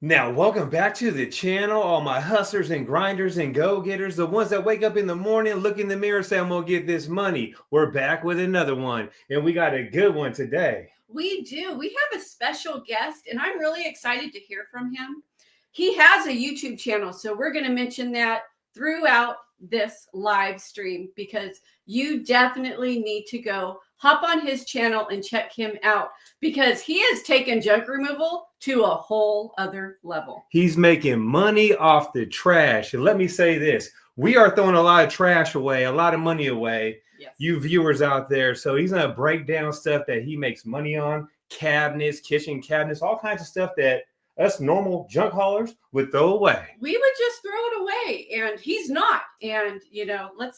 Now, welcome back to the channel, all my hustlers and grinders and go-getters, the ones that wake up in the morning, look in the mirror, say, I'm going to get this money. We're back with another one, and we got a good one today. We do. We have a special guest, and I'm really excited to hear from him. He has a YouTube channel, so we're going to mention that throughout this live stream because you definitely need to go hop on his channel and check him out because he has taken junk removal to a whole other level. He's making money off the trash. And let me say this, we are throwing a lot of trash away, a lot of money away. Yes. You viewers out there. So he's going to break down stuff that he makes money on, cabinets, kitchen cabinets, all kinds of stuff that us normal junk haulers would throw away. We would just throw it away, and he's not. And,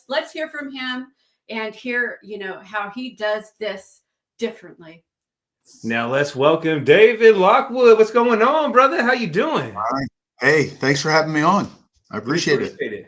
let's hear from him and hear, how he does this differently. Now let's welcome David Lockwood. What's going on, brother? How you doing? All right. Hey, thanks for having me on. I appreciate it.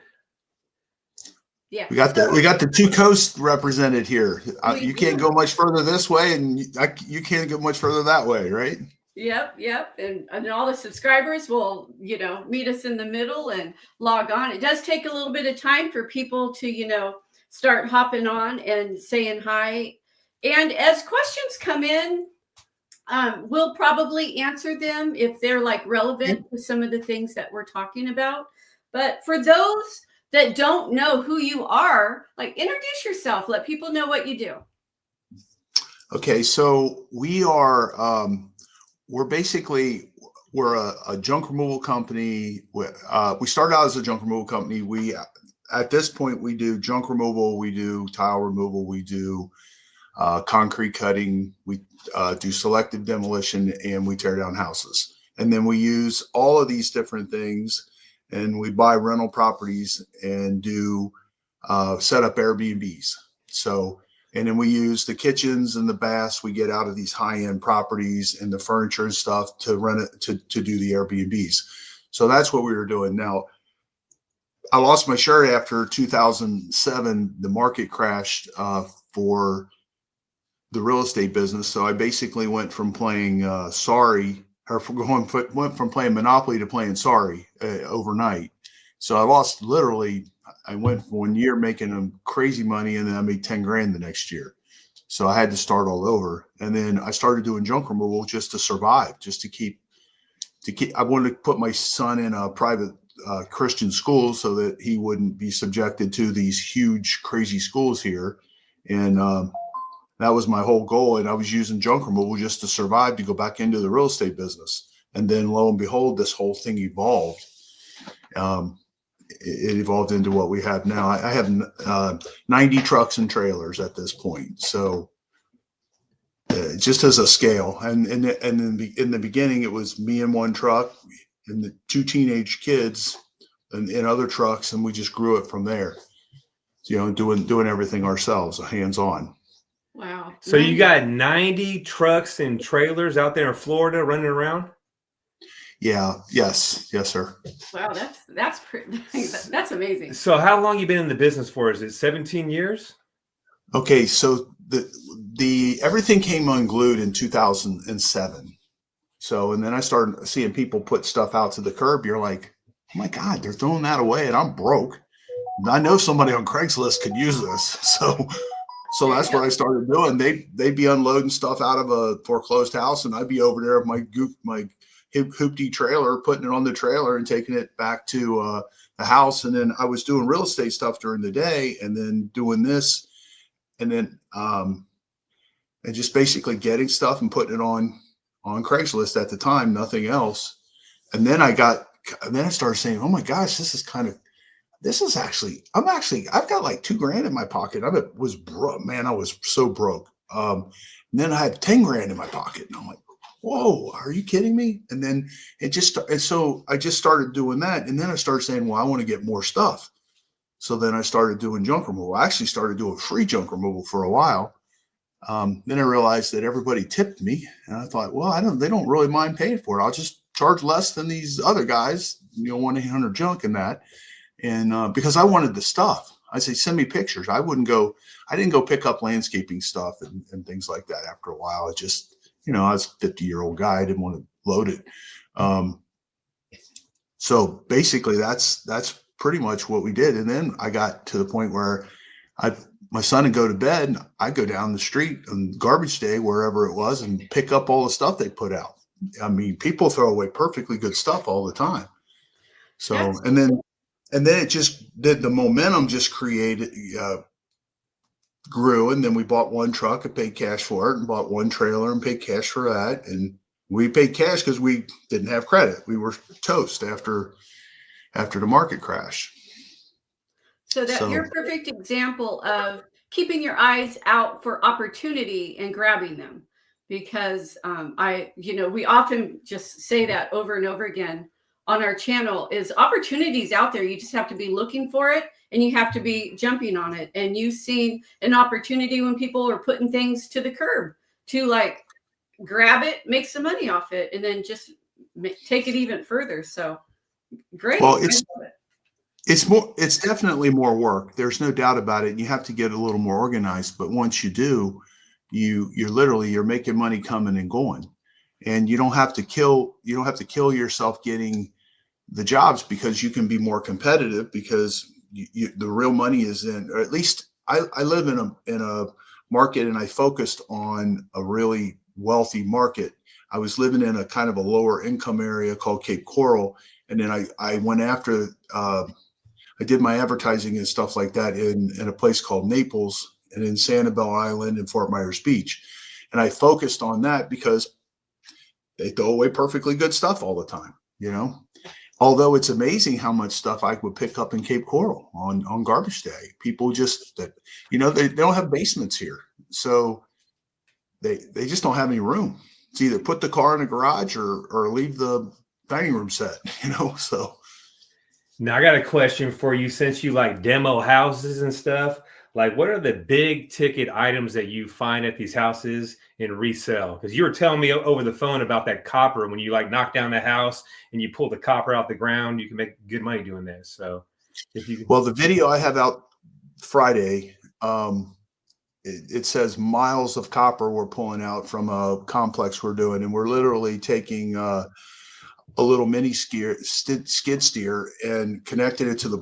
Yeah, we got the two coasts represented here. You can't go much further this way, and you can't go much further that way, right? Yep. And all the subscribers will, meet us in the middle and log on. It does take a little bit of time for people to, start hopping on and saying hi. And as questions come in, we'll probably answer them if they're relevant to some of the things that we're talking about. But for those that don't know who you are, introduce yourself, let people know what you do. Okay. So we are, we're a junk removal company. We started out as a junk removal company. At this point, we do junk removal, we do tile removal, we do concrete cutting, we do selective demolition, and we tear down houses. And then we use all of these different things, and we buy rental properties and do set up Airbnbs. So, and then we use the kitchens and the baths we get out of these high-end properties and the furniture and stuff to rent it to do the Airbnbs. So that's what we were doing. Now, I lost my shirt after 2007. The market crashed for the real estate business. So I basically went from playing went from playing Monopoly to playing Sorry overnight. So I went for 1 year making crazy money, and then I made 10 grand the next year. So I had to start all over. And then I started doing junk removal just to survive, just to keep, I wanted to put my son in a private Christian school so that he wouldn't be subjected to these huge, crazy schools here. And that was my whole goal. And I was using junk removal just to survive, to go back into the real estate business. And then lo and behold, this whole thing evolved. It evolved into what we have now. I have 90 trucks and trailers at this point. So just as a scale. And in the beginning, it was me and one truck and the two teenage kids in other trucks. And we just grew it from there, doing everything ourselves, hands-on. Wow. So you got 90 trucks and trailers out there in Florida running around? Yeah. Yes, sir. Wow, that's amazing. So how long you been in the business for? Is it 17 years? Okay, so the everything came unglued in 2007. So, and then I started seeing people put stuff out to the curb. You're like, oh my God, they're throwing that away, and I'm broke. And I know somebody on Craigslist could use this. So that's what I started doing. They'd be unloading stuff out of a foreclosed house, and I'd be over there with my hoopty trailer, putting it on the trailer and taking it back to the house. And then I was doing real estate stuff during the day, and then doing this, and then and just basically getting stuff and putting it on Craigslist at the time, nothing else. And then I started saying, oh my gosh, I've got like 2 grand in my pocket. I was broke, man. I was so broke. And then I had 10 grand in my pocket, and I'm like, whoa, are you kidding me? And then so I just started doing that. And then I started saying, well, I want to get more stuff. So then I started doing junk removal. I actually started doing free junk removal for a while. Then I realized that everybody tipped me, and I thought, well, they don't really mind paying for it. I'll just charge less than these other guys, 1-800-JUNK and that. And because I wanted the stuff, I say, send me pictures. I didn't go pick up landscaping stuff and things like that after a while. It just, I was a 50-year-old guy. I didn't want to load it. So basically that's pretty much what we did. And then I got to the point where my son would go to bed, and I'd go down the street on garbage day, wherever it was, and pick up all the stuff they put out. I mean, people throw away perfectly good stuff all the time. So, That's and then it just did, the momentum just created, grew. And then we bought one truck and paid cash for it, and bought one trailer and paid cash for that. And we paid cash because we didn't have credit. We were toast after the market crash. So you're a perfect example of keeping your eyes out for opportunity and grabbing them, because we often just say that over and over again on our channel, is opportunities out there. You just have to be looking for it, and you have to be jumping on it. And you've seen an opportunity when people are putting things to the curb to like grab it, make some money off it, and then just take it even further. So great. Well, it's definitely more work. There's no doubt about it. You have to get a little more organized, but once you do, you're making money coming and going, and you don't have to kill yourself getting the jobs, because you can be more competitive, because the real money is in, or at least I live in a market, and I focused on a really wealthy market. I was living in a kind of a lower income area called Cape Coral. And then I went after, I did my advertising and stuff like that in a place called Naples, and in Sanibel Island and Fort Myers Beach. And I focused on that because they throw away perfectly good stuff all the time, although it's amazing how much stuff I would pick up in Cape Coral on garbage day. People just, they don't have basements here. So they just don't have any room. It's either put the car in the garage or leave the dining room set, so. Now I got a question for you. Since you like demo houses and stuff, like what are the big ticket items that you find at these houses and resell? Because you were telling me over the phone about that copper. When you like knock down the house and you pull the copper out the ground, you can make good money doing that. So well, the video I have out Friday, it says miles of copper we're pulling out from a complex we're doing, and we're literally taking a little mini skid steer and connecting it to the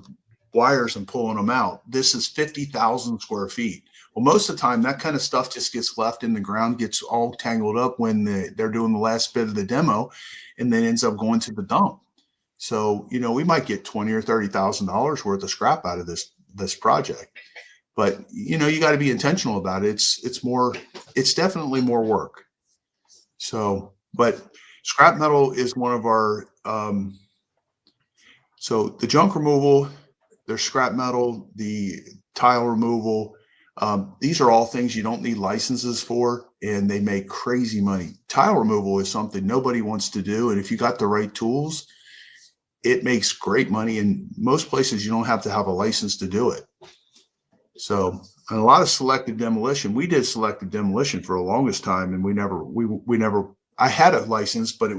wires and pulling them out. This is 50,000 square feet. Well, most of the time that kind of stuff just gets left in the ground, gets all tangled up when they're doing the last bit of the demo, and then ends up going to the dump. So, we might get $20,000 or $30,000 worth of scrap out of this project. But, you got to be intentional about it. It's definitely more work. So, but scrap metal is one of our, so the junk removal, there's scrap metal, the tile removal. These are all things you don't need licenses for, and they make crazy money. Tile removal is something nobody wants to do. And if you got the right tools, it makes great money. And most places you don't have to have a license to do it. So, and a lot of selective demolition. We did selective demolition for the longest time, and we never. I had a license, but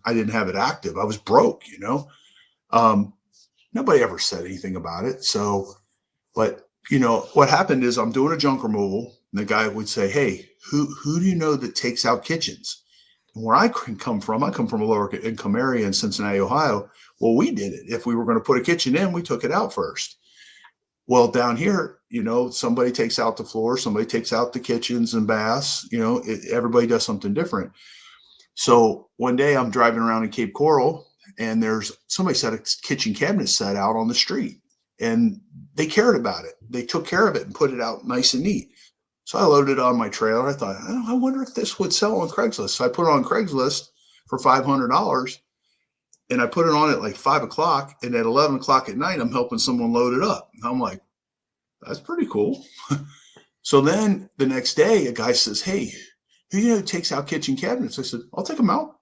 I didn't have it active. I was broke, Nobody ever said anything about it. So, but what happened is I'm doing a junk removal, and the guy would say, "Hey, who do you know that takes out kitchens?" And where I come from a lower income area in Cincinnati, Ohio. Well, we did it. If we were going to put a kitchen in, we took it out first. Well, down here, somebody takes out the floor, somebody takes out the kitchens and baths, everybody does something different. So one day I'm driving around in Cape Coral, and there's somebody set a kitchen cabinet set out on the street, and they cared about it. They took care of it and put it out nice and neat. So I loaded it on my trailer. I thought, I wonder if this would sell on Craigslist. So I put it on Craigslist for $500, and I put it on at like 5 o'clock, and at 11 o'clock at night, I'm helping someone load it up. And I'm like, that's pretty cool. So then the next day, a guy says, "Hey, who takes out kitchen cabinets?" I said, "I'll take them out."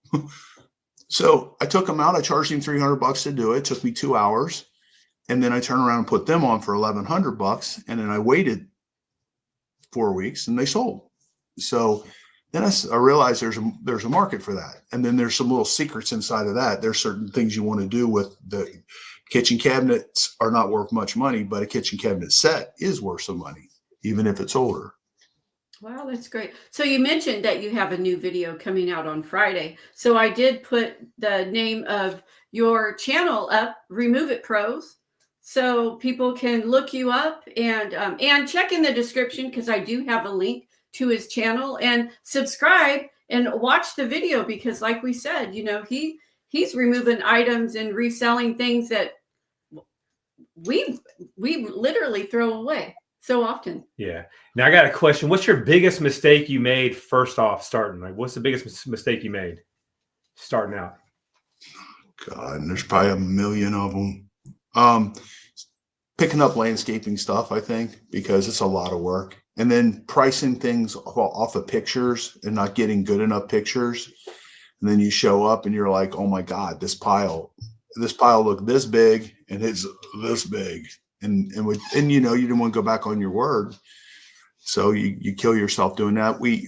So I took them out. I charged him $300 to do it. It took me 2 hours. And then I turned around and put them on for $1,100. And then I waited 4 weeks, and they sold. So then I realized there's a market for that. And then there's some little secrets inside of that. There's certain things you want to do with the kitchen cabinets are not worth much money, but a kitchen cabinet set is worth some money, even if it's older. Wow, that's great. So you mentioned that you have a new video coming out on Friday. So I did put the name of your channel up, Remove It Pros, so people can look you up and check in the description because I do have a link to his channel and subscribe and watch the video because, like we said, he's removing items and reselling things that we literally throw away so often. Yeah. Now I got a question. What's your biggest mistake you made first off starting? Like, what's the biggest mistake you made starting out? God, and there's probably a million of them. Picking up landscaping stuff, I think, because it's a lot of work. And then pricing things off of pictures and not getting good enough pictures. And then you show up and you're like, oh my God, this pile looked this big and it's this big. And you didn't want to go back on your word. So you kill yourself doing that. We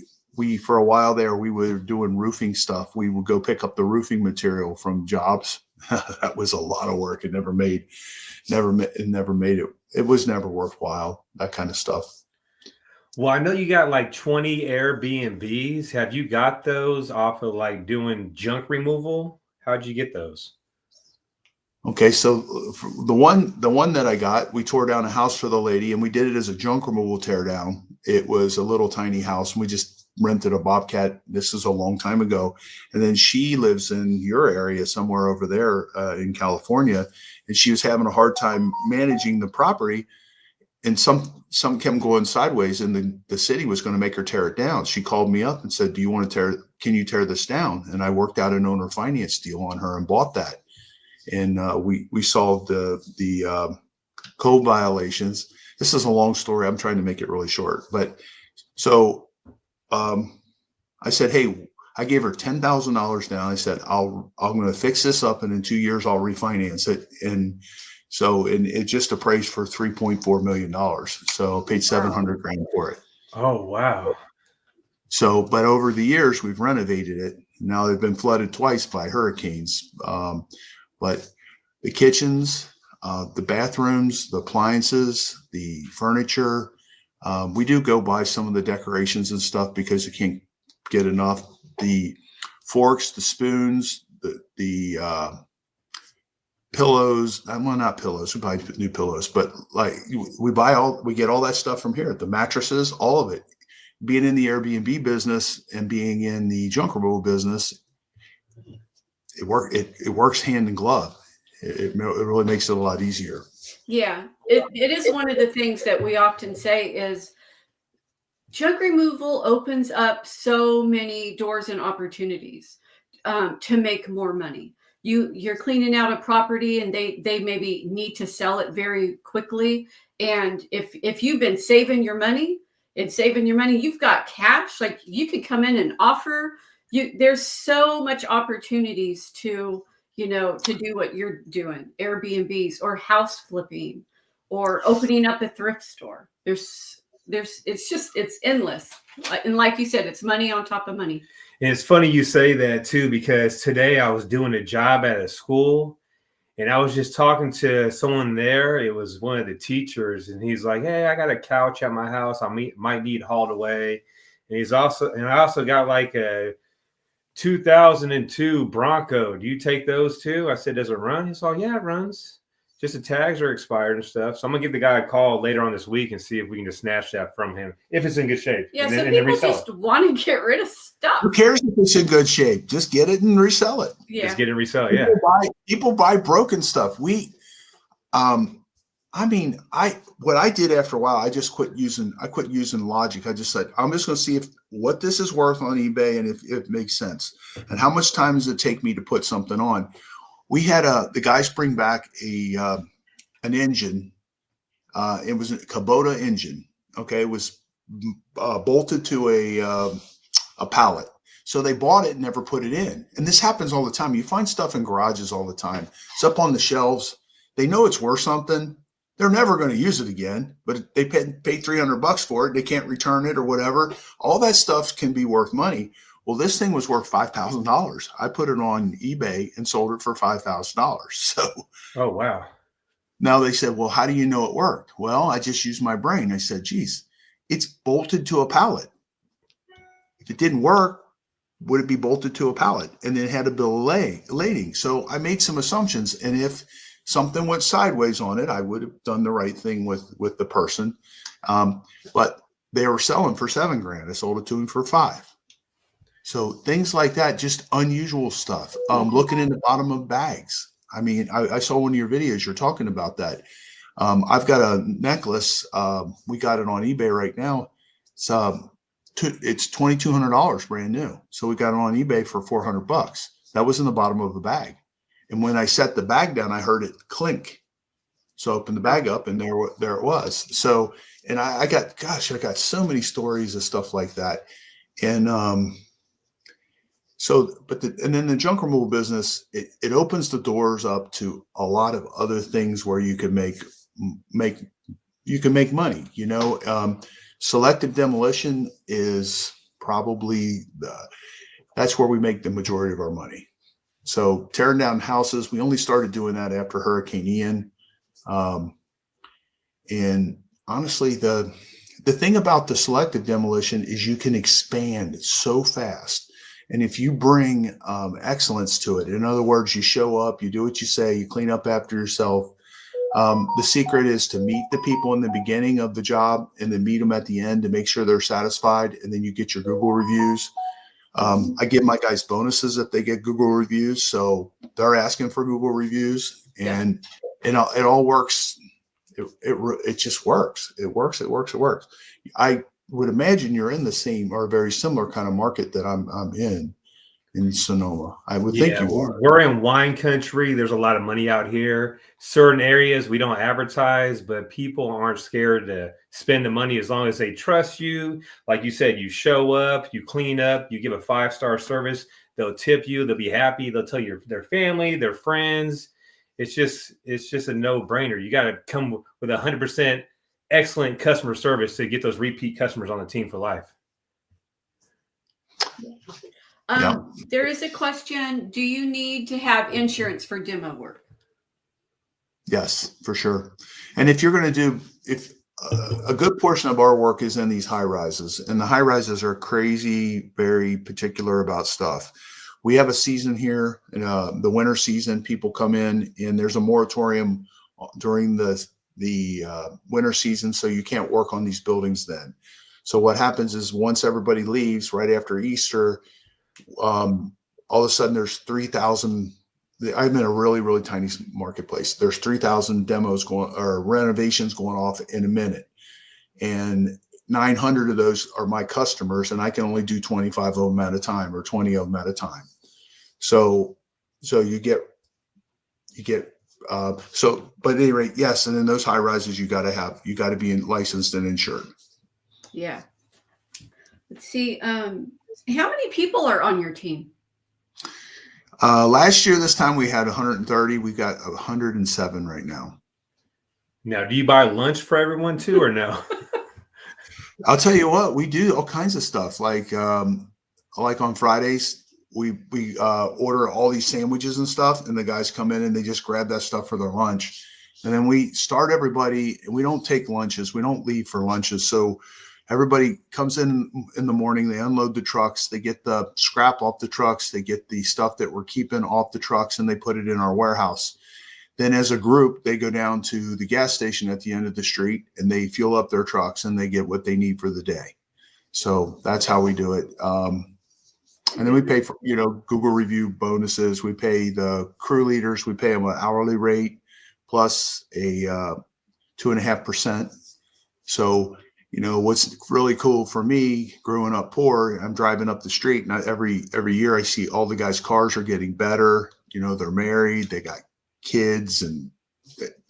for a while there, we were doing roofing stuff. We would go pick up the roofing material from jobs. That was a lot of work. It never made it. It was never worthwhile, that kind of stuff. Well, I know you got like 20 Airbnbs. Have you got those off of like doing junk removal? How'd you get those? Okay, so the one that I got, we tore down a house for the lady and we did it as a junk removal tear down. It was a little tiny house and we just rented a Bobcat. This is a long time ago. And then she lives in your area somewhere over there in California. And she was having a hard time managing the property. And some kept going sideways and the city was going to make her tear it down. She called me up and said, can you tear this down? And I worked out an owner finance deal on her and bought that. And we solved the code violations. This is a long story. I'm trying to make it really short. But so I said, hey, I gave her $10,000 down. I said, I'm going to fix this up, and in 2 years I'll refinance it. And so it just appraised for $3.4 million. So I paid $700,000 for it. Oh, wow. So, but over the years we've renovated it. Now they've been flooded twice by hurricanes. But the kitchens, the bathrooms, the appliances, the furniture, we do go buy some of the decorations and stuff because you can't get enough. The forks, the spoons, the pillows. Well, not pillows. We buy new pillows, but like we get all that stuff from here. The mattresses, all of it. Being in the Airbnb business and being in the junk removal business, it works hand in glove. It really makes it a lot easier. Yeah, it is one of the things that we often say is junk removal opens up so many doors and opportunities to make more money. You're cleaning out a property and they maybe need to sell it very quickly. And if you've been saving your money, you've got cash, like you could come in and offer. There's so much opportunities to do what you're doing, Airbnbs or house flipping or opening up a thrift store. It's endless. And like you said, it's money on top of money. And it's funny you say that too, because today I was doing a job at a school and I was just talking to someone there. It was one of the teachers and he's like, hey, I got a couch at my house. Might need hauled away. And I also got like a 2002 Bronco. Do you take those too? I said, does it run? He said, yeah, it runs. Just the tags are expired and stuff. So I'm gonna give the guy a call later on this week and see if we can just snatch that from him if it's in good shape. Yeah, so people just want to get rid of stuff. Who cares if it's in good shape? Just get it and resell it. Yeah, just get it and resell it. Yeah. People buy broken stuff. What I did after a while, I quit using logic. I just said, I'm just going to see what this is worth on eBay and if it makes sense. And how much time does it take me to put something on? We had the guys bring back an engine. It was a Kubota engine. Okay. It was bolted to a pallet. So they bought it and never put it in. And this happens all the time. You find stuff in garages all the time. It's up on the shelves. They know it's worth something. They're never going to use it again, but they pay $300 for it. They can't return it or whatever. All that stuff can be worth money. Well, this thing was worth $5,000. I put it on eBay and sold it for $5,000. So, oh, wow. Now they said, well, how do you know it worked? Well, I just used my brain. I said, geez, it's bolted to a pallet. it didn't work, would it be bolted to a pallet? And then it had a bill of lading. So I made some assumptions. And if something went sideways on it, I would have done the right thing with the person. But they were selling for $7,000. I sold it to him for $5,000. So things like that, just unusual stuff. Looking in the bottom of bags. I mean, I saw one of your videos. You're talking about that. I've got a necklace. We got it on eBay right now. It's $2,200 brand new. So we got it on eBay for $400. That was in the bottom of the bag. And when I set the bag down, I heard it clink. So I opened the bag up, and there it was. So, and I got so many stories of stuff like that. And and then the junk removal business, it opens the doors up to a lot of other things where you can make money. You know, selective demolition is probably that's where we make the majority of our money. So tearing down houses, we only started doing that after Hurricane Ian. And honestly, the thing about the selective demolition is you can expand so fast. And if you bring excellence to it, in other words, you show up, you do what you say, you clean up after yourself. The secret is to meet the people in the beginning of the job and then meet them at the end to make sure they're satisfied. And then you get your Google reviews. I give my guys bonuses if they get Google reviews. So they're asking for Google reviews, and it all works. It just works. It works. I would imagine you're in the same or very similar kind of market that I'm in Sonoma. I would think you are. We're in wine country. There's a lot of money out here. Certain areas we don't advertise, but people aren't scared to spend the money as long as they trust you. Like you said, you show up, you clean up, you give a 5-star service. They'll tip you. They'll be happy. They'll tell you their family, their friends. It's just a no-brainer. You got to come with 100% excellent customer service to get those repeat customers on the team for life. There is a question. Do you need to have insurance for demo work? Yes, for sure. And if you're going to a good portion of our work is in these high rises, and the high rises are crazy, very particular about stuff. We have a season here, the winter season. People come in, and there's a moratorium during the winter season, so you can't work on these buildings then. So what happens is once everybody leaves right after Easter, all of a sudden there's 3,000. I'm in a really, really tiny marketplace. There's 3,000 demos or renovations going off in a minute, and 900 of those are my customers, and I can only do 25 of them at a time or 20 of them at a time. So you get but at any rate, yes. And in those high rises, you got to be licensed and insured. Yeah. Let's see. How many people are on your team? Last year, this time we had 130. We got 107 right now. Now, do you buy lunch for everyone too, or no? I'll tell you what, we do all kinds of stuff. Like on Fridays, we order all these sandwiches and stuff, and the guys come in and they just grab that stuff for their lunch. And then we start everybody, and we don't take lunches. We don't leave for lunches. So everybody comes in the morning, they unload the trucks, they get the scrap off the trucks, they get the stuff that we're keeping off the trucks, and they put it in our warehouse. Then as a group, they go down to the gas station at the end of the street, and they fuel up their trucks, and they get what they need for the day. So that's how we do it. And then we pay for, Google review bonuses. We pay the crew leaders, we pay them an hourly rate plus a 2.5%. So, what's really cool for me growing up poor, I'm driving up the street, and every year I see all the guys' cars are getting better. They're married, they got kids, and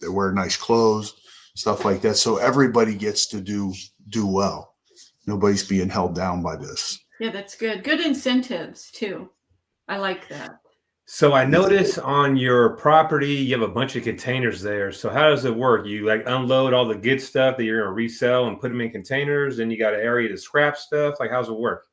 they wear nice clothes, stuff like that. So everybody gets to do well. Nobody's being held down by this. Yeah, that's good. Good incentives too. I like that. So I notice on your property, you have a bunch of containers there. So how does it work? You unload all the good stuff that you're going to resell and put them in containers, and you got an area to scrap stuff. How's it work?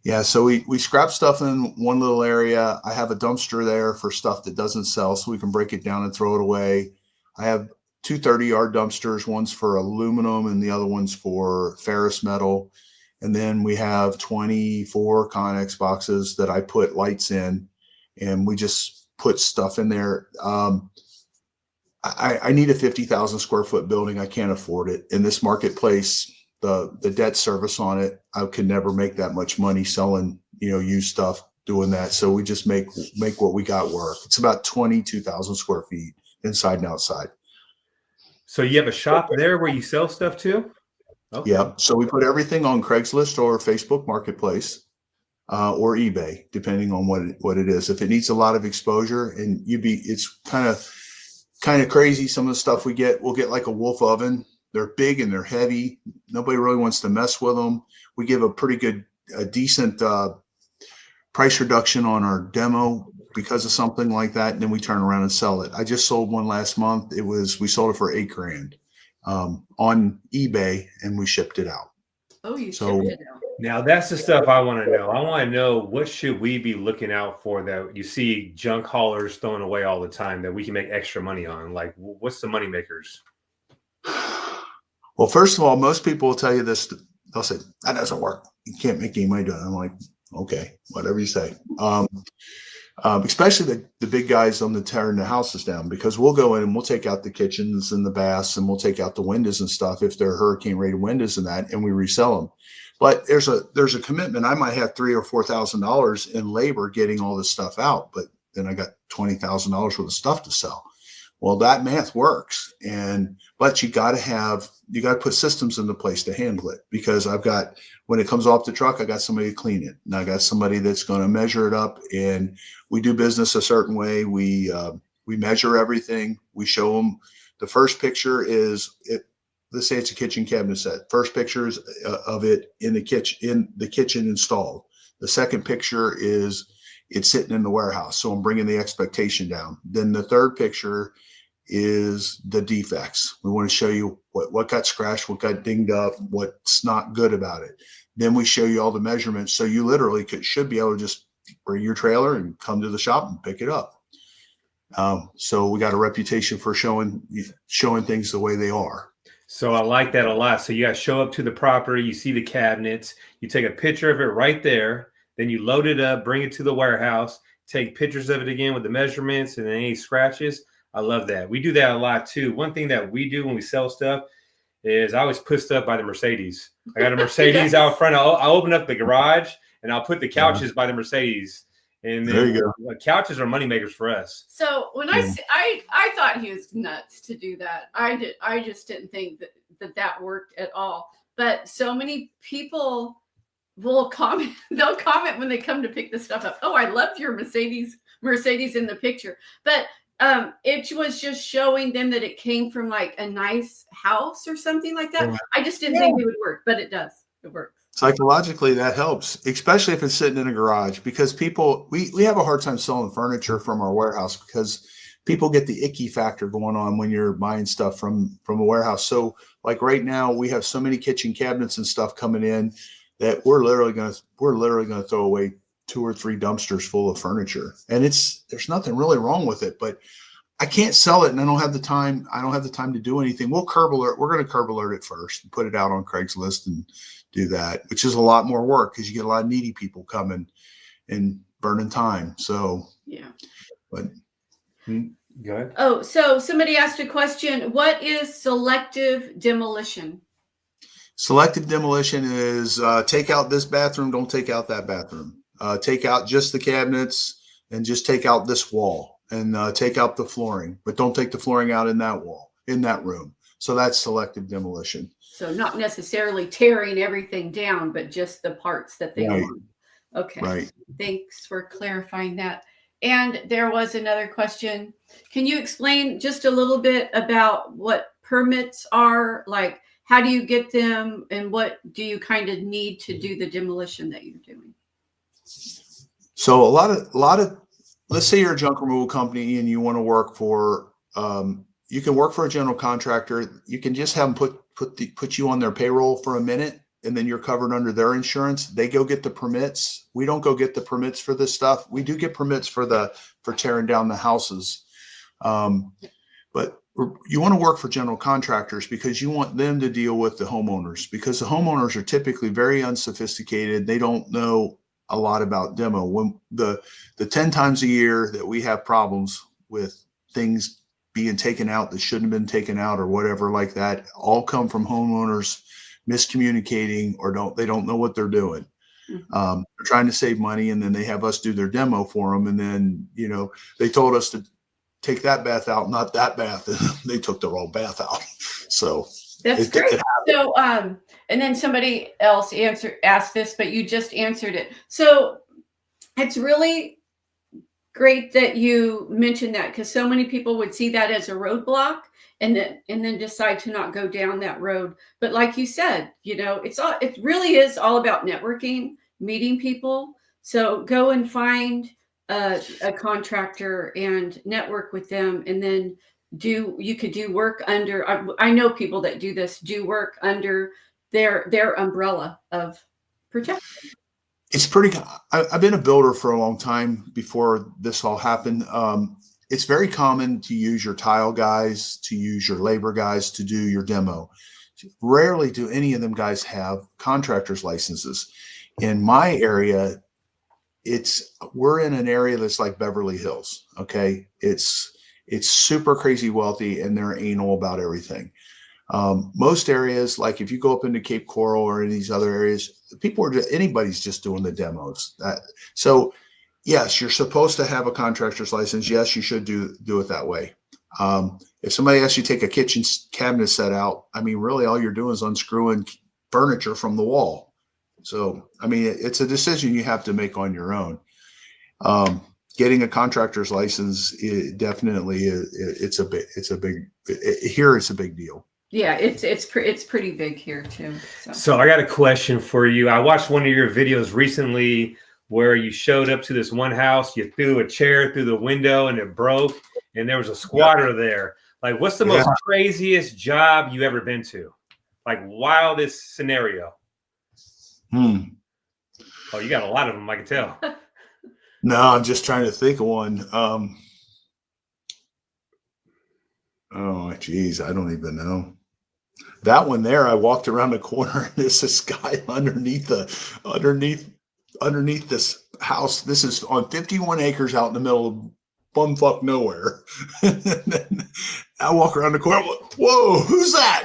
Yeah, so we scrap stuff in one little area. I have a dumpster there for stuff that doesn't sell, so we can break it down and throw it away. I have 2 30-yard dumpsters. One's for aluminum and the other one's for ferrous metal. And then we have 24 Connex boxes that I put lights in, and we just put stuff in there. I need a 50,000 square foot building. I can't afford it. In this marketplace, the debt service on it, I could never make that much money selling, used stuff doing that. So we just make what we got work. It's about 22,000 square feet inside and outside. So you have a shop there where you sell stuff too? Okay. Yeah. So we put everything on Craigslist or Facebook Marketplace or eBay, depending on what it is. If it needs a lot of exposure, and it's kind of crazy. Some of the stuff we'll get like a Wolf oven. They're big and they're heavy. Nobody really wants to mess with them. We give a decent price reduction on our demo because of something like that, and then we turn around and sell it. I just sold one last month. We sold it for $8,000 on eBay, and we shipped it out. Oh, you shipped it out. Now that's the stuff I want to know. I want to know, what should we be looking out for that you see junk haulers throwing away all the time that we can make extra money on? Like, what's the money makers? Well, first of all, most people will tell you this. They'll say, that doesn't work. You can't make any money doing it. I'm like, okay, whatever you say. Especially the big guys on the tearing the houses down, because we'll go in and we'll take out the kitchens and the baths, and we'll take out the windows and stuff if they're hurricane rated windows and that, and we resell them. But there's a commitment. I might have $3,000 or $4,000 in labor getting all this stuff out, but then I got $20,000 worth of stuff to sell. Well, that math works, but you got to put systems into place to handle it, because when it comes off the truck, I got somebody to clean it, and I got somebody that's going to measure it up, and we do business a certain way. We measure everything. We show them. The first picture is it. Let's say it's a kitchen cabinet set. First picture is of it in the kitchen installed. The second picture is it's sitting in the warehouse. So I'm bringing the expectation down. Then the third picture is the defects. We want to show you what got scratched, what got dinged up, what's not good about it. Then we show you all the measurements. So you literally should be able to just bring your trailer and come to the shop and pick it up. So we got a reputation for showing things the way they are. So I like that a lot. So you guys show up to the property, you see the cabinets, you take a picture of it right there, then you load it up, bring it to the warehouse, take pictures of it again with the measurements and any scratches. I love that. We do that a lot too. One thing that we do when we sell stuff is I always put stuff by the Mercedes. I got a Mercedes Yes. out front. I'll open up the garage and I'll put the couches by the Mercedes. And then There you go. Couches are money makers for us. So when I thought he was nuts to do that. I just didn't think that worked at all. But so many people will comment. They'll comment when they come to pick the stuff up. Oh, I loved your Mercedes in the picture. But it was just showing them that it came from like a nice house or something like that. Yeah. I just didn't think it would work, but it does. It works. Psychologically, that helps, especially if it's sitting in a garage, because we have a hard time selling furniture from our warehouse because people get the icky factor going on when you're buying stuff from a warehouse. So like right now, we have so many kitchen cabinets and stuff coming in that we're literally going to throw away 2 or 3 dumpsters full of furniture. And there's nothing really wrong with it, but I can't sell it and I don't have the time. I don't have the time to do anything. We'll curb alert. We're going to curb alert it first and put it out on Craigslist and do that, which is a lot more work because you get a lot of needy people coming and burning time. So, Yeah. But Go ahead. Oh, so somebody asked a question. What is selective demolition? selective demolition is take out this bathroom, don't take out that bathroom. Take out just the cabinets and just take out this wall and take out the flooring, but don't take the flooring out in that wall, in that room. So that's selective demolition. So not necessarily tearing everything down, but just the parts that they Right. want. Okay. Right. Thanks for clarifying that. And there was another question. Can you explain just a little bit about what permits are? Like, how do you get them and what do you kind of need to do the demolition that you're doing? So a lot of, let's say you're a junk removal company and you want to work for, you can work for a general contractor. You can just have them put you on their payroll for a minute, and then you're covered under their insurance. They go get the permits. We don't go get the permits for this stuff. We do get permits for tearing down the houses. But you want to work for general contractors because you want them to deal with the homeowners, because the homeowners are typically very unsophisticated. They don't know a lot about demo. When the 10 times a year that we have problems with things being taken out that shouldn't have been taken out or whatever like that, all come from homeowners miscommunicating or they don't know what they're doing. They're trying to save money, and then they have us do their demo for them. And then, they told us to take that bath out, not that bath. And they took the wrong bath out. So that's great. So, and then somebody else asked this, but you just answered it. So it's really great that you mentioned that, because so many people would see that as a roadblock and then decide to not go down that road. But like you said, it really is all about networking, meeting people. So go and find a contractor and network with them, and then you could do work under, I know people that do work under their umbrella of protection. It's pretty, I've been a builder for a long time before this all happened. It's very common to use your tile guys, to use your labor guys to do your demo. Rarely do any of them guys have contractor's licenses. In my area, we're in an area that's like Beverly Hills. Okay. It's super crazy wealthy, and they're anal about everything. Most areas, like if you go up into Cape Coral or in these other areas, anybody's just doing the demos. So yes, you're supposed to have a contractor's license. Yes, you should do it that way. If somebody asks you to take a kitchen cabinet set out, really all you're doing is unscrewing furniture from the wall. So, it's a decision you have to make on your own. Getting a contractor's license, it's a big deal. Yeah, it's pretty big here too. So I got a question for you. I watched one of your videos recently where you showed up to this one house, you threw a chair through the window and it broke, and there was a squatter there. Like, what's the most craziest job you ever been to? Like, wildest scenario? Oh, you got a lot of them, I can tell. No, I'm just trying to think of one. Oh, geez, I don't even know. That one there, I walked around the corner and there's this guy underneath this house. This is on 51 acres out in the middle of bumfuck nowhere. And then I walk around the corner, I'm like, whoa, who's that?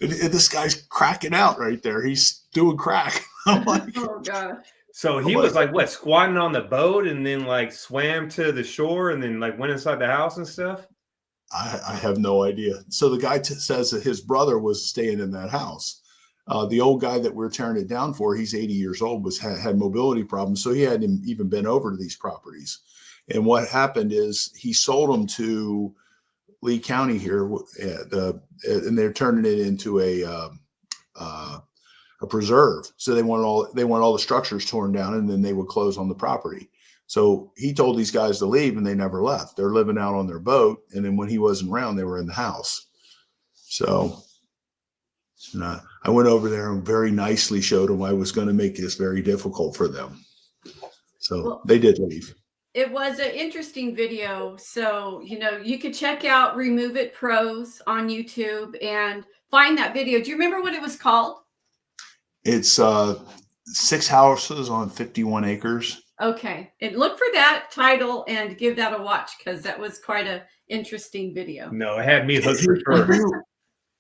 And this guy's cracking out right there. He's doing crack. I'm like, oh God. So he was like, what, squatting on the boat and then like swam to the shore and then like went inside the house and stuff? I have no idea. So the guy says that his brother was staying in that house. The old guy that we're tearing it down for, he's 80 years old, had mobility problems. So he hadn't even been over to these properties. And what happened is he sold them to Lee County here, and they're turning it into a preserve. So they want all the structures torn down, and then they would close on the property. So he told these guys to leave, and they never left. They're living out on their boat, and then when he wasn't around, they were in the house. So I went over there and very nicely showed them I was going to make this very difficult for them. So they did leave. It was an interesting video. So, you could check out Remove It Pros on YouTube and find that video. Do you remember what it was called? It's 6 houses on 51 acres. Okay. And look for that title and give that a watch, because that was quite an interesting video. No, it had me hooked for sure.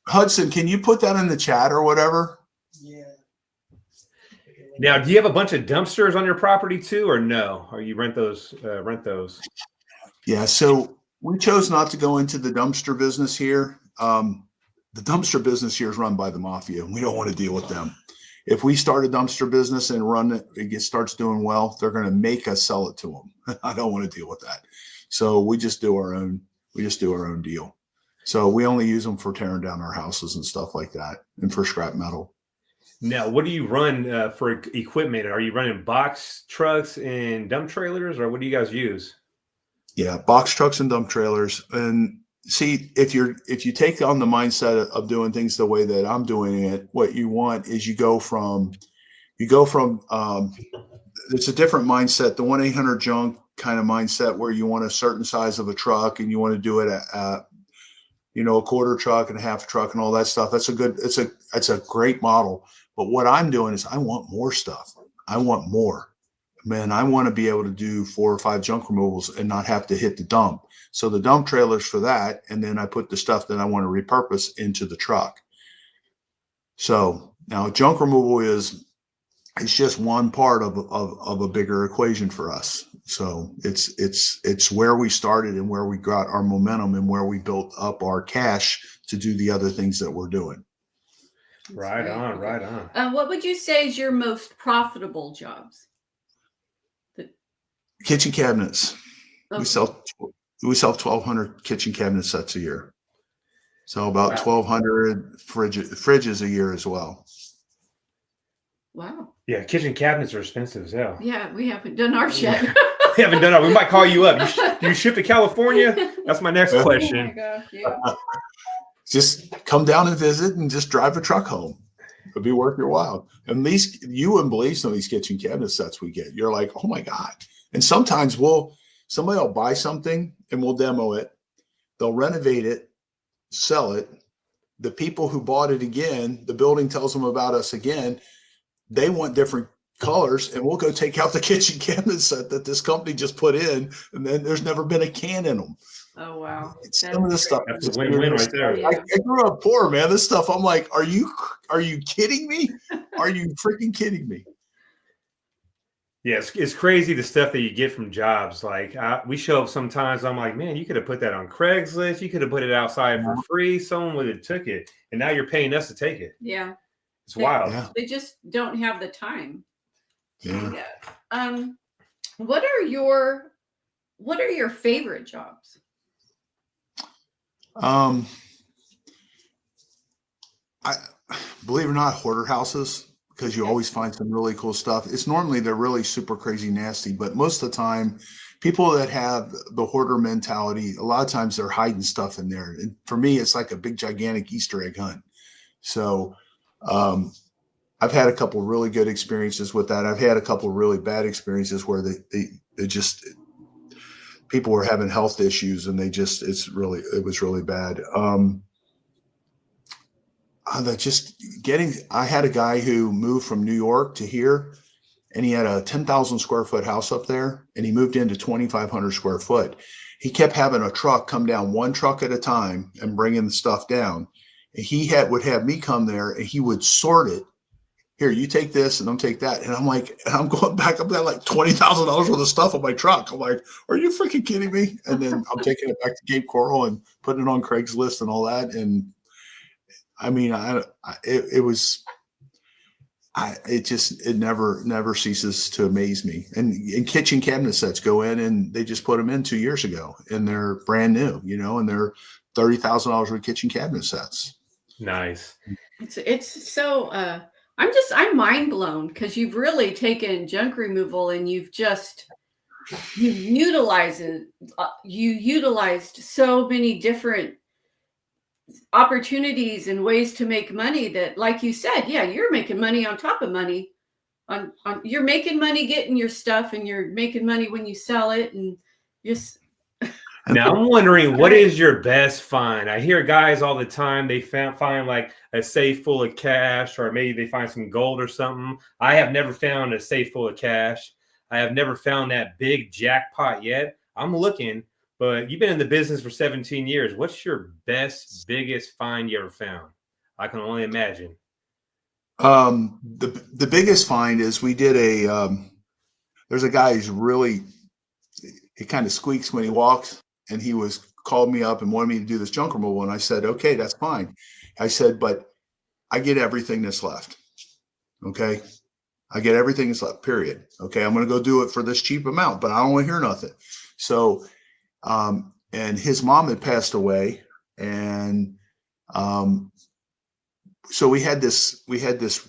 Hudson, can you put that in the chat or whatever? Yeah. Now, do you have a bunch of dumpsters on your property too, or no? Or you rent those? Yeah. So we chose not to go into the dumpster business here. The dumpster business here is run by the mafia, and we don't want to deal with them. If we start a dumpster business and run it, starts doing well, they're going to make us sell it to them. I don't want to deal with that. So we just do our own. We just do our own deal. So we only use them for tearing down our houses and stuff like that, and for scrap metal. Now, what do you run for equipment? Are you running box trucks and dump trailers, or what do you guys use? Yeah, box trucks and dump trailers. And see, if you take on the mindset of doing things the way that I'm doing it, what you want is you go from it's a different mindset, the 1-800-JUNK kind of mindset, where you want a certain size of a truck and you want to do it you know, a quarter truck and a half truck and all that stuff. That's a great model. But what I'm doing is I want more stuff. I want more. Man, I want to be able to do 4 or 5 junk removals and not have to hit the dump. So the dump trailer's for that. And then I put the stuff that I want to repurpose into the truck. So now junk removal it's just one part of a bigger equation for us. So it's where we started and where we got our momentum and where we built up our cash to do the other things that we're doing. Right on, right on. What would you say is your most profitable jobs? Kitchen cabinets. Okay. We sell 1,200 kitchen cabinet sets a year. So about 1,200 fridges a year as well. Wow. Yeah, kitchen cabinets are expensive as hell. Yeah, we haven't done ours yet. We haven't done it. We might call you up. Do you ship to California? That's my next question. Oh my gosh, yeah. Just come down and visit and just drive a truck home. It'll be worth your while. And these, you wouldn't believe some of these kitchen cabinet sets we get. You're like, oh my God. And sometimes somebody will buy something and we'll demo it. They'll renovate it, sell it. The people who bought it again, the building tells them about us again. They want different colors, and we'll go take out the kitchen cabinet set that this company just put in, and then there's never been a can in them. Oh wow! Some of this stuff. That's a win-win right there. Yeah. I grew up poor, man. This stuff, I'm like, are you kidding me? Are you freaking kidding me? Yeah, it's crazy the stuff that you get from jobs. Like we show up sometimes. I'm like, man, you could have put that on Craigslist. You could have put it outside for free. Someone would have took it, and now you're paying us to take it. Yeah, it's wild. Yeah. They just don't have the time. Yeah. What are your favorite jobs? I believe it or not, hoarder houses, because you always find some really cool stuff. It's normally they're really super crazy nasty, but most of the time, people that have the hoarder mentality, a lot of times they're hiding stuff in there. And for me, it's like a big gigantic Easter egg hunt. So I've had a couple really good experiences with that. I've had a couple really bad experiences where they just people were having health issues and it was really bad. I had a guy who moved from New York to here, and he had a 10,000 square foot house up there, and he moved into 2,500 square foot. He kept having a truck come down one truck at a time and bringing the stuff down. And he would have me come there and he would sort it. Here, you take this and I'm take that. And I'm like, and I'm going back up there like $20,000 worth of stuff on my truck. I'm like, are you freaking kidding me? And then I'm taking it back to Cape Coral and putting it on Craigslist and all that. And I mean, it never ceases to amaze me. And kitchen cabinet sets go in and they just put them in 2 years ago and they're brand new, and they're $30,000 worth kitchen cabinet sets. Nice. It's so, I'm mind blown because you've really taken junk removal and you've utilized it. You utilized so many different opportunities and ways to make money that, like you said, yeah, you're making money on top of money. You're making money getting your stuff, and you're making money when you sell it, and just. Now I'm wondering, what is your best find? I hear guys all the time, they find like a safe full of cash, or maybe they find some gold or something. I have never found a safe full of cash. I have never found that big jackpot yet. I'm looking, but you've been in the business for 17 years. What's your biggest find you ever found? I can only imagine. The biggest find is we did there's a guy who's really, he kind of squeaks when he walks. And he called me up and wanted me to do this junk removal. And I said, okay, that's fine. I said, but I get everything that's left. Okay. I get everything that's left, period. Okay. I'm going to go do it for this cheap amount, but I don't want to hear nothing. So, and his mom had passed away. And, so we had this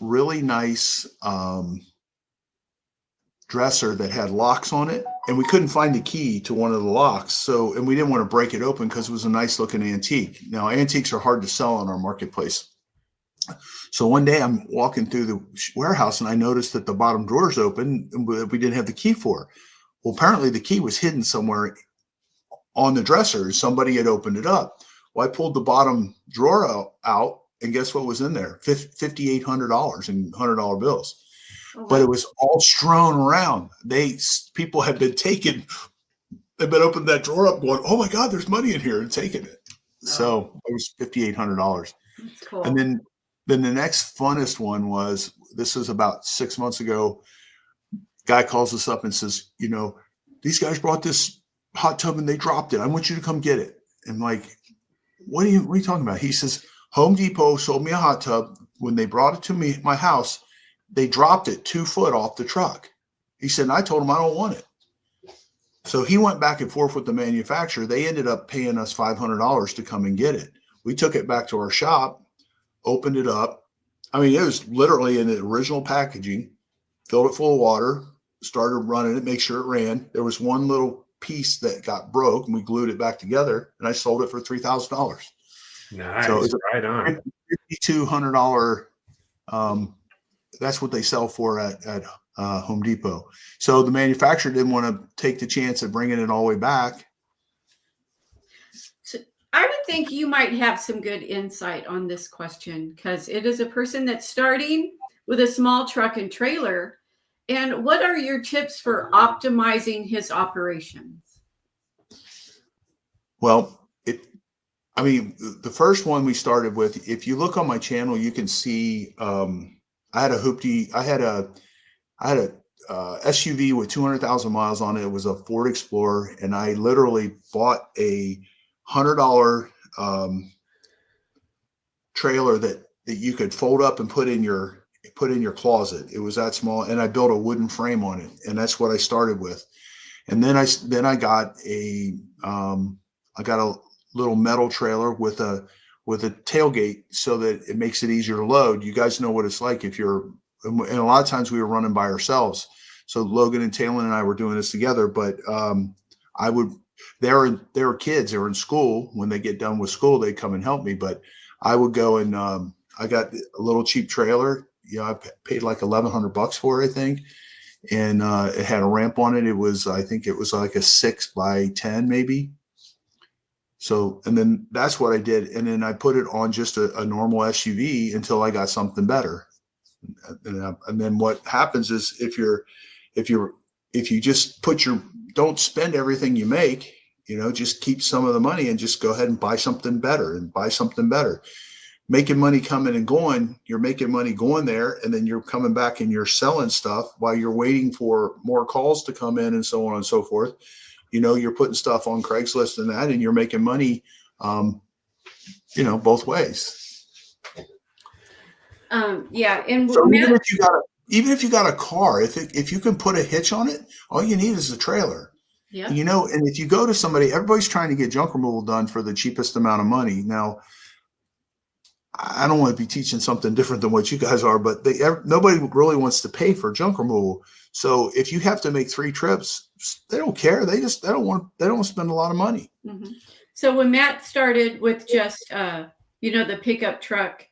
really nice, dresser that had locks on it, and we couldn't find the key to one of the locks. So, and we didn't want to break it open because it was a nice looking antique. Now, antiques are hard to sell on our marketplace. So one day I'm walking through the warehouse and I noticed that the bottom drawer's open and we didn't have the key for. Well, apparently the key was hidden somewhere on the dresser. Somebody had opened it up. Well, I pulled the bottom drawer out, and guess what was in there? $5,800 in $100 bills. Oh, wow. But it was all strewn around. People had been taking, they've been opening that drawer up going, oh my God, there's money in here, and taking it. So it was $5,800. That's cool. And then the next funnest one was, this was about 6 months ago. Guy calls us up and says, you know, these guys brought this hot tub and they dropped it. I want you to come get it. And I'm like, what are you talking about? He says, Home Depot sold me a hot tub. When they brought it to my house, they dropped it 2 foot off the truck. He said, and I told him I don't want it. So he went back and forth with the manufacturer. They ended up paying us $500 to come and get it. We took it back to our shop, opened it up. I mean, it was literally in the original packaging, filled it full of water, started running it, make sure it ran. There was one little piece that got broke, and we glued it back together, and I sold it for $3,000. Nice. So it's right on. $5,200. That's what they sell for at Home Depot. So the manufacturer didn't want to take the chance of bringing it all the way back. So I would think you might have some good insight on this question, because it is a person that's starting with a small truck and trailer. And what are your tips for optimizing his operations? Well, the first one we started with, if you look on my channel, you can see I had a SUV with 200,000 miles on it. It was a Ford Explorer, and I literally bought a $100 trailer that you could fold up and put in your closet. It was that small, and I built a wooden frame on it, and that's what I started with. And then I got a little metal trailer with a tailgate so that it makes it easier to load. You guys know what it's like and a lot of times we were running by ourselves. So Logan and Talon and I were doing this together, but they were kids, they were in school. When they get done with school, they come and help me, but I would go and I got a little cheap trailer. I paid like $1,100 for it, I think. And it had a ramp on it. I think it was like a 6x10 maybe. So, and then that's what I did. And then I put it on just a normal SUV until I got something better. And then what happens is if you just don't spend everything you make, just keep some of the money and just go ahead and buy something better and buy something better. Making money coming and going, you're making money going there, and then you're coming back and you're selling stuff while you're waiting for more calls to come in and so on and so forth. You're putting stuff on Craigslist and that, and you're making money, both ways. Yeah. And so even if you got a car, if you can put a hitch on it, all you need is a trailer. Yeah. And if you go to somebody, everybody's trying to get junk removal done for the cheapest amount of money. Now, I don't want to be teaching something different than what you guys are, but nobody really wants to pay for junk removal. So if you have to make 3 trips, they don't care. They don't want to spend a lot of money. Mm-hmm. So when Matt started with just, the pickup truck,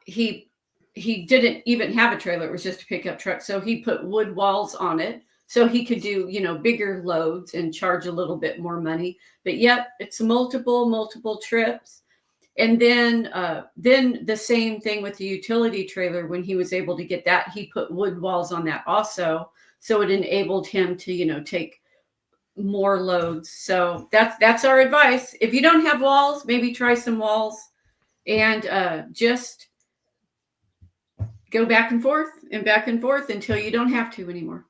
he didn't even have a trailer. It was just a pickup truck. So he put wood walls on it so he could do, bigger loads and charge a little bit more money. But yep, it's multiple trips. And then the same thing with the utility trailer. When he was able to get that, he put wood walls on that also. So it enabled him to, take more loads. So that's our advice. If you don't have walls, maybe try some walls and just go back and forth until you don't have to anymore.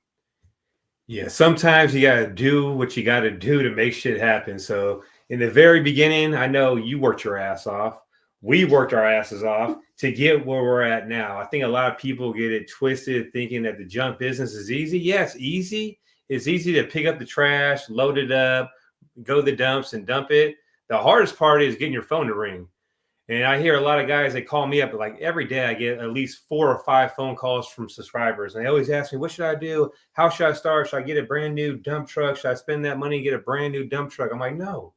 Yeah, sometimes you got to do what you got to do to make shit happen. So in the very beginning, I know you worked your ass off. We worked our asses off to get where we're at now. I think a lot of people get it twisted thinking that the junk business is easy. Yeah, it's easy. It's easy to pick up the trash, load it up, go to the dumps and dump it. The hardest part is getting your phone to ring. And I hear a lot of guys, they call me up, like every day I get at least 4 or 5 phone calls from subscribers. And they always ask me, what should I do? How should I start? Should I get a brand new dump truck? Should I spend that money and get a brand new dump truck? I'm like, no.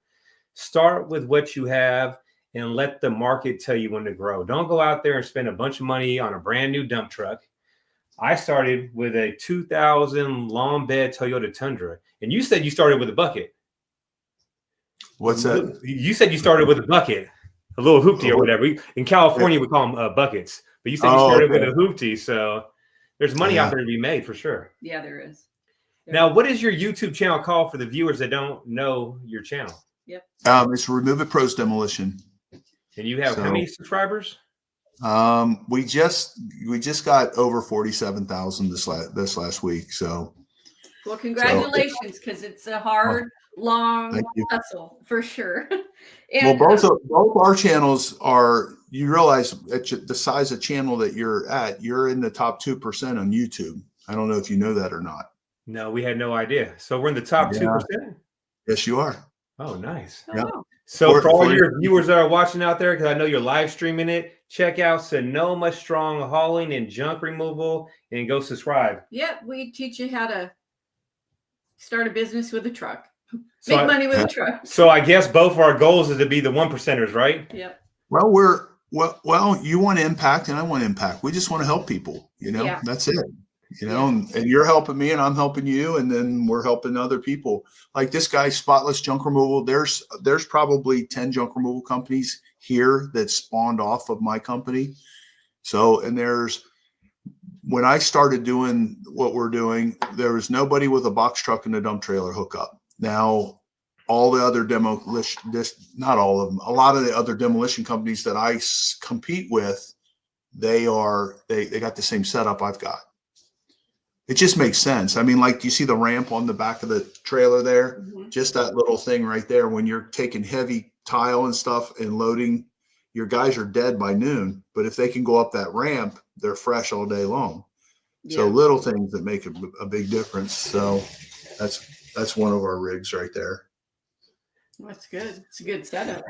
Start with what you have and let the market tell you when to grow. Don't go out there and spend a bunch of money on a brand new dump truck. I started with a 2000 long bed Toyota Tundra. And you said you started with a bucket. What's that? You said you started with a bucket, a little hoopty or whatever. In California, we call them buckets. But you said you started with a hoopty, so there's money out there to be made for sure. Yeah, there is. Now, what is your YouTube channel called for the viewers that don't know your channel? Yep. It's Remove It Pros Demolition. And you have how many subscribers? We just got over 47,000 this last week. So, well, congratulations, because it's a hard, long hustle for sure. And, well, both our channels are. You realize at the size of channel that you're at, you're in the top 2% on YouTube. I don't know if you know that or not. No, we had no idea. So we're in the top 2%. Yes, you are. Oh, nice. Yeah. So for all your viewers that are watching out there, because I know you're live streaming it, check out Sonoma Strong Hauling and Junk Removal and go subscribe. Yeah, we teach you how to start a business with a truck. Make money with a truck. So I guess both of our goals is to be the 1%ers, right? Yep. Well, you want impact and I want impact. We just want to help people, that's it. And you're helping me and I'm helping you, and then we're helping other people. Like this guy, Spotless Junk Removal. There's probably 10 junk removal companies here that spawned off of my company. So, and when I started doing what we're doing, there was nobody with a box truck and a dump trailer hookup. Now, all the other not all of them, a lot of the other demolition companies that I compete with, they got the same setup I've got. It just makes sense. I mean, like you see the ramp on the back of the trailer there, just that little thing right there. When you're taking heavy tile and stuff and loading, your guys are dead by noon. But if they can go up that ramp, they're fresh all day long. Yeah. So little things that make a big difference. So that's one of our rigs right there. That's good. It's a good setup.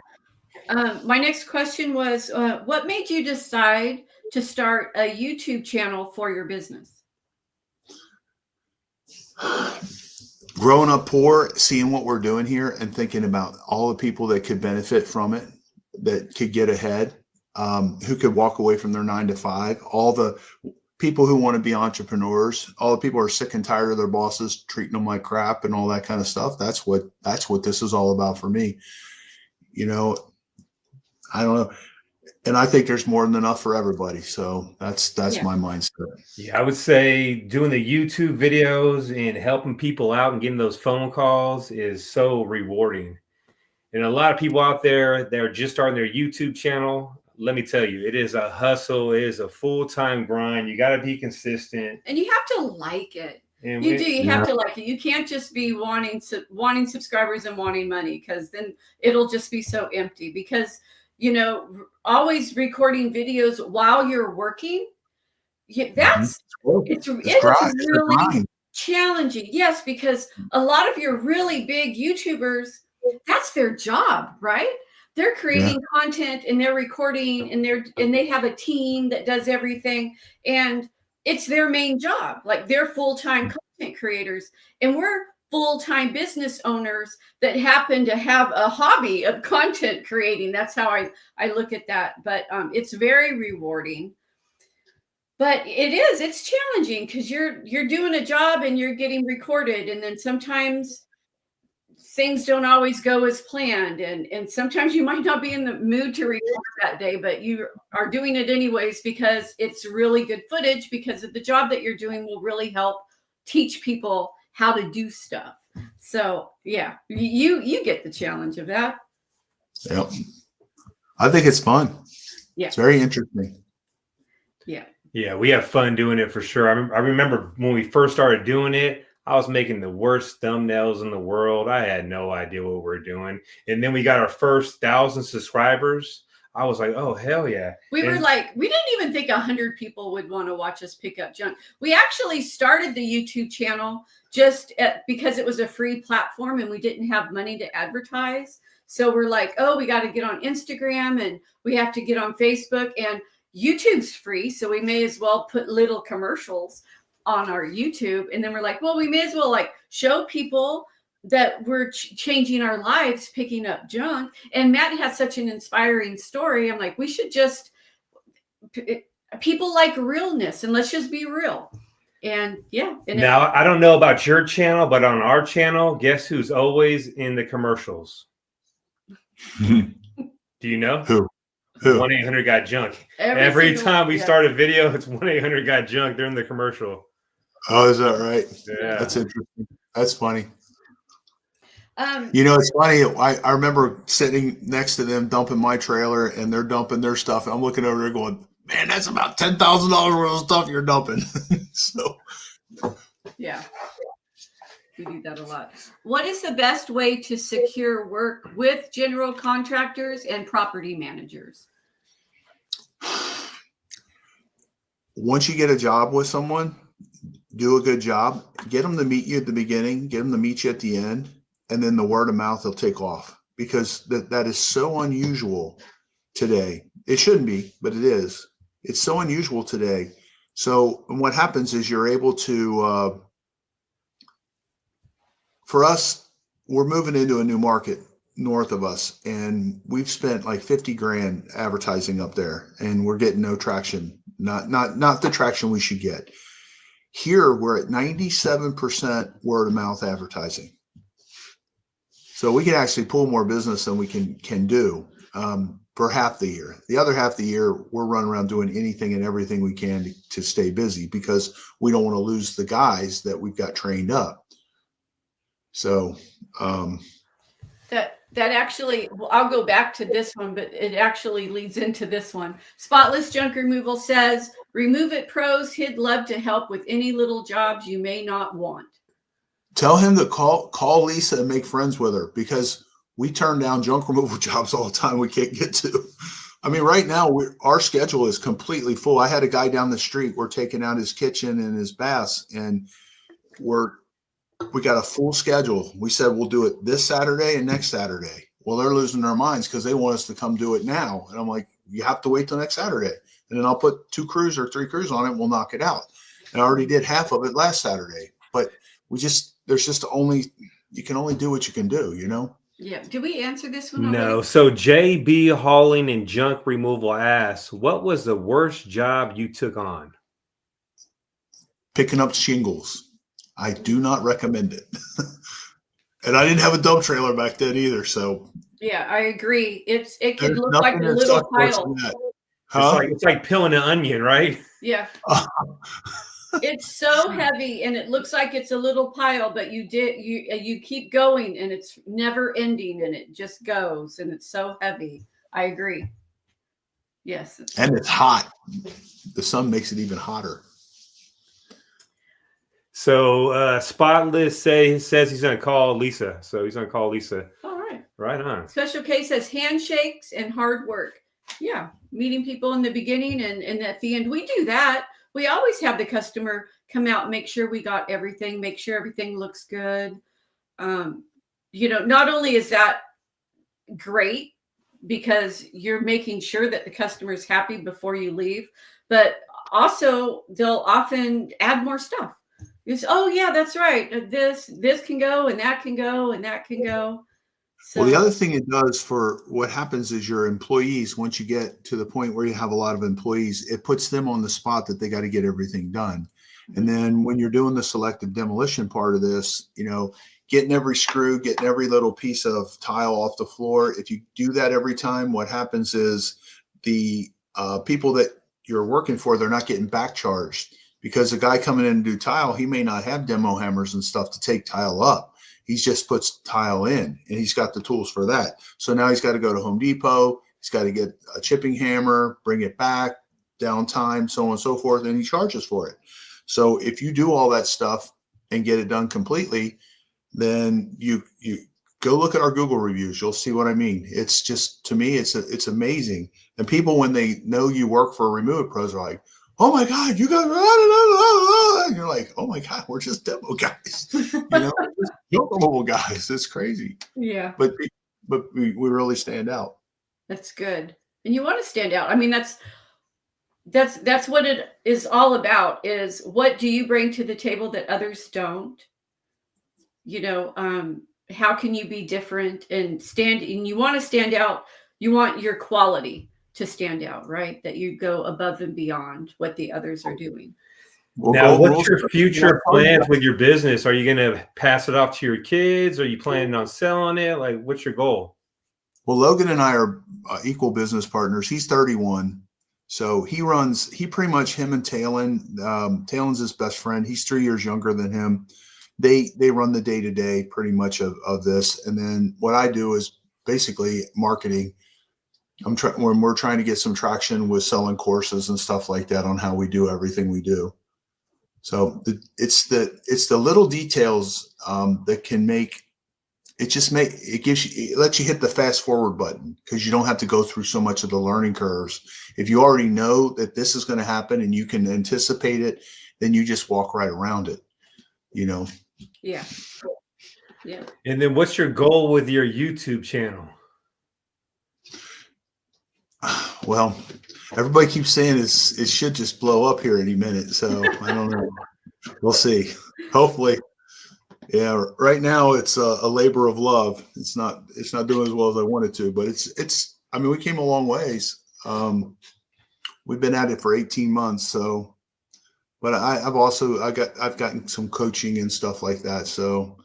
My next question was, what made you decide to start a YouTube channel for your business? Growing up poor, seeing what we're doing here and thinking about all the people that could benefit from it, that could get ahead, who could walk away from their 9-to-5, all the people who want to be entrepreneurs, all the people who are sick and tired of their bosses treating them like crap and all that kind of stuff. That's what this is all about for me. I don't know. And I think there's more than enough for everybody. So that's my mindset. Yeah, I would say doing the YouTube videos and helping people out and getting those phone calls is so rewarding. And a lot of people out there, they're just starting their YouTube channel. Let me tell you, it is a hustle. It is a full-time grind. You got to be consistent. And you have to like it. And you have to like it. You can't just be wanting subscribers and wanting money, because then it'll just be so empty. Because always recording videos while you're working, it's really challenging. Yes, because a lot of your really big YouTubers, that's their job, right? They're creating content and they're recording and they have a team that does everything, and it's their main job. Like, they're full-time content creators, and we're full-time business owners that happen to have a hobby of content creating. That's how I look at that. But it's very rewarding. But it's challenging, because you're doing a job and you're getting recorded, and then sometimes things don't always go as planned, and sometimes you might not be in the mood to record that day, but you are doing it anyways because it's really good footage, because of the job that you're doing will really help teach people how to do stuff. So yeah, you get the challenge of that. Yep. I think it's fun. Yeah. It's very interesting. Yeah. Yeah, we have fun doing it for sure. I remember when we first started doing it, I was making the worst thumbnails in the world. I had no idea what we were doing. And then we got our first 1,000 subscribers. I was like, oh, hell yeah. We didn't even think 100 people would want to watch us pick up junk. We actually started the YouTube channel because it was a free platform and we didn't have money to advertise. So we're like, oh, we got to get on Instagram and we have to get on Facebook, and YouTube's free. So we may as well put little commercials on our YouTube. And then we're like, well, we may as well show people that we're changing our lives picking up junk. And Matt has such an inspiring story. I'm like, we should people like realness, and let's just be real. And yeah. Now, I don't know about your channel, but on our channel, guess who's always in the commercials? Do you know? Who? 1-800-GOT-JUNK. Every time we start a video, it's 1-800-GOT-JUNK during the commercial. Oh, is that right? Yeah. That's interesting. That's funny. You know, it's funny. I remember sitting next to them dumping my trailer, and they're dumping their stuff. And I'm looking over there going, man, that's about $10,000 worth of stuff you're dumping. So, yeah, we do that a lot. What is the best way to secure work with general contractors and property managers? Once you get a job with someone, do a good job. Get them to meet you at the beginning. Get them to meet you at the end. And then the word of mouth will take off, because that is so unusual today. It shouldn't be, but it is. It's so unusual today. So what happens is you're able to, for us, we're moving into a new market north of us, and we've spent like 50 grand advertising up there, and we're getting no traction, not the traction we should get. Here, we're at 97% word of mouth advertising. So we can actually pull more business than we can do for half the year. The other half of the year, we're running around doing anything and everything we can to stay busy, because we don't want to lose the guys that we've got trained up. So that actually, well, I'll go back to this one, but it actually leads into this one. Spotless Junk Removal says, "Remove It Pros, he'd love to help with any little jobs you may not want." Tell him to call Lisa and make friends with her, because we turn down junk removal jobs all the time we can't get to. I mean, right now our schedule is completely full. I had a guy down the street. We're taking out his kitchen and his baths, and we got a full schedule. We said we'll do it this Saturday and next Saturday. Well, they're losing their minds because they want us to come do it now. And I'm like, you have to wait till next Saturday. And then I'll put 2 crews or 3 crews on it, and we'll knock it out. And I already did half of it last Saturday. But you can only do what you can do, you know? Yeah. Did we answer this one already? No. So JB Hauling and Junk Removal asks, what was the worst job you took on? Picking up shingles. I do not recommend it. And I didn't have a dump trailer back then either. So yeah, I agree. It could there's look like a little pile. Huh? It's like peeling an onion, right? Yeah. It's so heavy, and it looks like it's a little pile, but you keep going, and it's never ending, and it just goes, and it's so heavy. I agree. Yes. And it's hot. The sun makes it even hotter. So Spotless says he's going to call Lisa. So he's going to call Lisa. All right. Right on. Special K says handshakes and hard work. Yeah. Meeting people in the beginning and at the end. We do that. We always have the customer come out and make sure we got everything, make sure everything looks good. Not only is that great because you're making sure that the customer is happy before you leave, but also they'll often add more stuff. It's, oh yeah, that's right. This can go, and that can go, and that can go. So, well, the other thing it does for what happens is your employees, once you get to the point where you have a lot of employees, it puts them on the spot that they got to get everything done. And then when you're doing the selective demolition part of this, getting every screw, getting every little piece of tile off the floor. If you do that every time, what happens is the people that you're working for, they're not getting back charged, because the guy coming in to do tile, he may not have demo hammers and stuff to take tile up. He just puts tile in, and he's got the tools for that. So now he's got to go to Home Depot. He's got to get a chipping hammer, bring it back, downtime, so on and so forth, and he charges for it. So if you do all that stuff and get it done completely, then you go look at our Google reviews. You'll see what I mean. It's just, to me, it's amazing. And people, when they know you work for Remove It Pros, are like, oh my God, you guys, and you're like, oh my God, we're just demo guys, just junk removal guys. It's crazy. Yeah. But we really stand out. That's good. And you want to stand out. I mean, that's what it is all about, is what do you bring to the table that others don't? How can you be different and you want to stand out. You want your quality to stand out, right? That you go above and beyond what the others are doing. Now, what's your future plans with your business? Are you going to pass it off to your kids? Are you planning on selling it? Like, what's your goal? Well, Logan and I are equal business partners. He's 31. So he pretty much, him and Talen's his best friend. He's 3 years younger than him. They run the day-to-day pretty much of this. And then what I do is basically marketing. When we're trying to get some traction with selling courses and stuff like that on how we do everything we do. So it's the little details that can make it it lets you hit the fast forward button, because you don't have to go through so much of the learning curves. If you already know that this is going to happen and you can anticipate it, then you just walk right around it, you know? Yeah. Yeah. And then what's your goal with your YouTube channel? Well, everybody keeps saying it should just blow up here any minute. So I don't know. We'll see. Hopefully. Yeah. Right now it's a labor of love. It's not doing as well as I wanted to, but I mean, we came a long ways. We've been at it for 18 months. So, but I've gotten some coaching and stuff like that. So,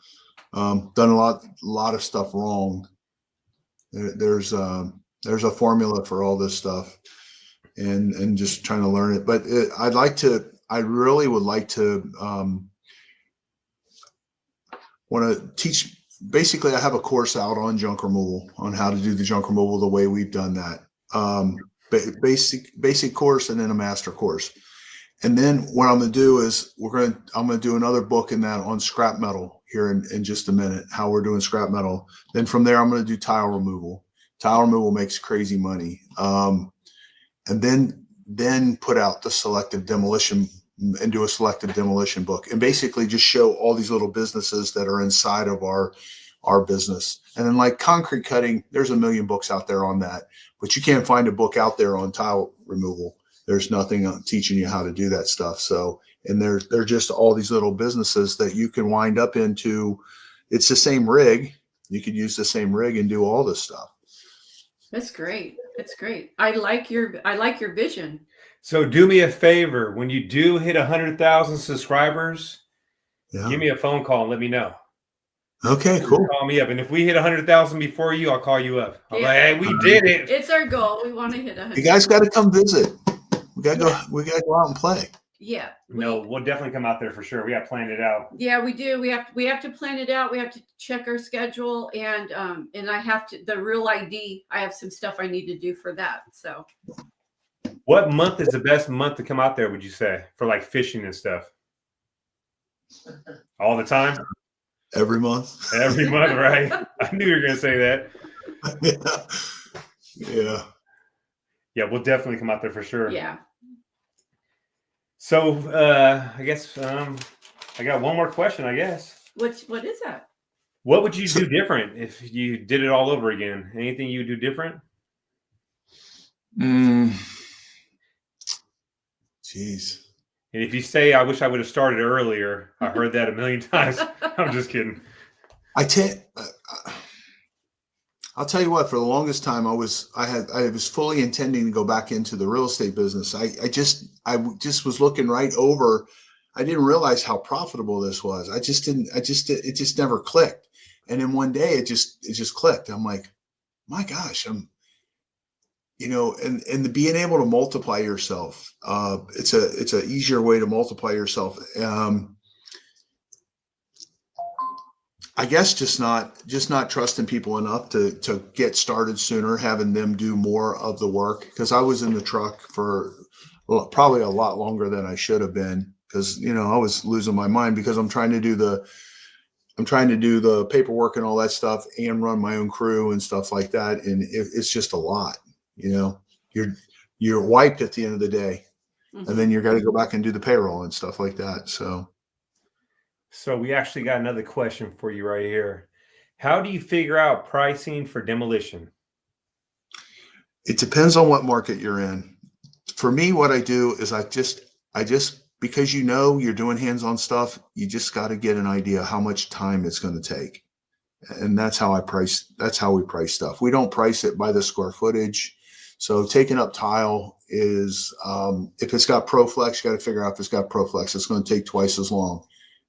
done a lot of stuff wrong. There's a formula for all this stuff, and just trying to learn it. But I really would like to want to teach. Basically, I have a course out on junk removal, on how to do the junk removal the way we've done that. Basic course, and then a master course. And then what I'm going to do is I'm going to do another book in that on scrap metal here in just a minute, how we're doing scrap metal. Then from there, I'm going to do tile removal. Tile removal makes crazy money. And then put out the selective demolition and do a selective demolition book, and basically just show all these little businesses that are inside of our business. And then like concrete cutting, there's a million books out there on that, but you can't find a book out there on tile removal. There's nothing teaching you how to do that stuff. So, and they're just all these little businesses that you can wind up into. It's the same rig. You could use the same rig and do all this stuff. That's great. That's great. I like your vision. So do me a favor. When you do hit 100,000 subscribers, give me a phone call and let me know. Okay, cool. Call me up. And if we hit 100,000 before you, I'll call you up. I'll be like, hey, we did it. It's our goal. We want to hit 100. You guys got to come visit. We got to go out and play. Yeah. We'll definitely come out there for sure. We got to plan it out. Yeah, we do. We have to plan it out. We have to check our schedule, and I have to, the real ID. I have some stuff I need to do for that. So, what month is the best month to come out there, would you say, for like fishing and stuff? All the time? Every month. Every month, right? I knew you were going to say that. Yeah. Yeah, we'll definitely come out there for sure. Yeah. So I guess I got one more question, I guess. What is that? What would you do different if you did it all over again? Anything you would do different? Jeez. And if you say, I wish I would have started earlier, I heard that a million times. I'm just kidding. I'll tell you what, for the longest time, I was fully intending to go back into the real estate business. I just was looking right over. I didn't realize how profitable this was. It just never clicked. And then one day it just clicked. I'm like, my gosh, and the being able to multiply yourself, it's a easier way to multiply yourself. I guess just not trusting people enough to get started sooner, having them do more of the work. Because I was in the truck for probably a lot longer than I should have been, because I was losing my mind, because I'm trying to do the paperwork and all that stuff, and run my own crew and stuff like that, and it's just a lot. You're wiped at the end of the day, and then you got to go back and do the payroll and stuff like that. So we actually got another question for you right here. How do you figure out pricing for demolition? It depends on what market you're in. For me, what I do is I just because you're doing hands-on stuff, you just got to get an idea how much time it's going to take. And that's how we price stuff. We don't price it by the square footage. So taking up tile is, if it's got ProFlex, you got to figure out if it's got ProFlex. It's going to take twice as long.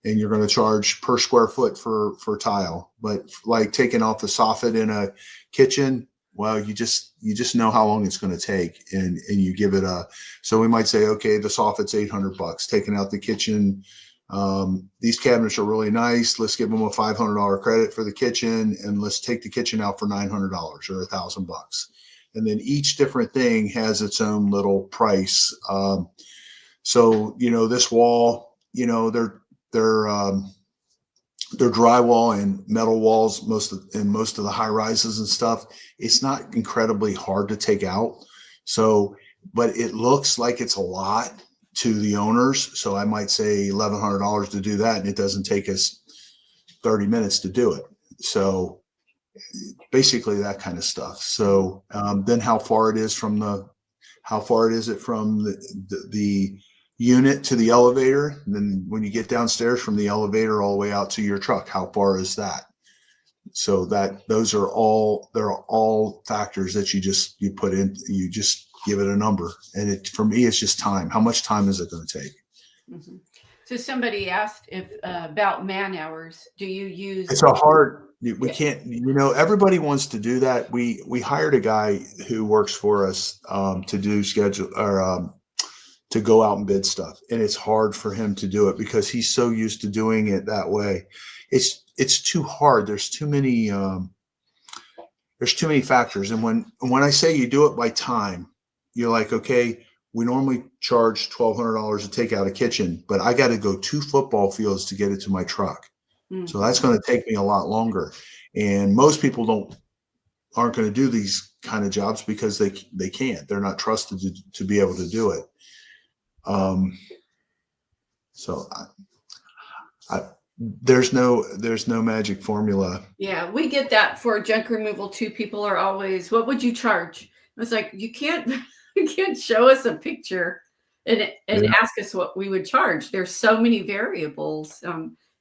And you're going to charge per square foot for tile. But like taking off the soffit in a kitchen, well, you just know how long it's going to take, and you give it so we might say, okay, the soffit's $800, taking out the kitchen. These cabinets are really nice. Let's give them a $500 credit for the kitchen, and let's take the kitchen out for $900 or $1,000. And then each different thing has its own little price. So, this wall, they're drywall and metal walls, most of the high rises and stuff. It's not incredibly hard to take out. So, but it looks like it's a lot to the owners. So I might say $1,100 to do that, and it doesn't take us 30 minutes to do it. So basically that kind of stuff. So then how far is it from the unit to the elevator? And then when you get downstairs from the elevator all the way out to your truck, how far is that? So those are all factors that you put in. You just give it a number, and for me, it's just time. How much time is it going to take? Mm-hmm. So somebody asked about man hours. Do you use? It's a hard. We can't. Everybody wants to do that. We hired a guy who works for us to do schedule or to go out and bid stuff, and it's hard for him to do it because he's so used to doing it that way. It's too hard. There's too many factors, and when I say you do it by time, you're like, okay, we normally charge $1,200 to take out a kitchen, but I got to go 2 football fields to get it to my truck. Mm-hmm. So that's going to take me a lot longer. And most people aren't going to do these kind of jobs because they can't. They're not trusted to be able to do it. So there's no magic formula. Yeah, we get that for junk removal too. People are always, what would you charge? It's like, you can't show us a picture and ask us what we would charge. There's so many variables.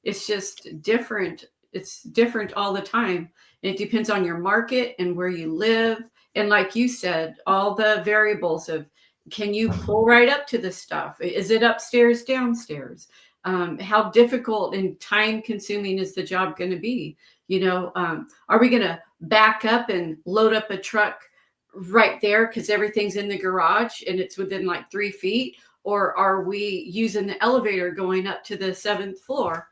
It's just different. It's different all the time. It depends on your market and where you live. And like you said, all the variables of, can you pull right up to the stuff? Is it upstairs, downstairs? How difficult and time consuming is the job going to be? Are we going to back up and load up a truck right there because everything's in the garage and it's within like 3 feet? Or are we using the elevator going up to the 7th floor,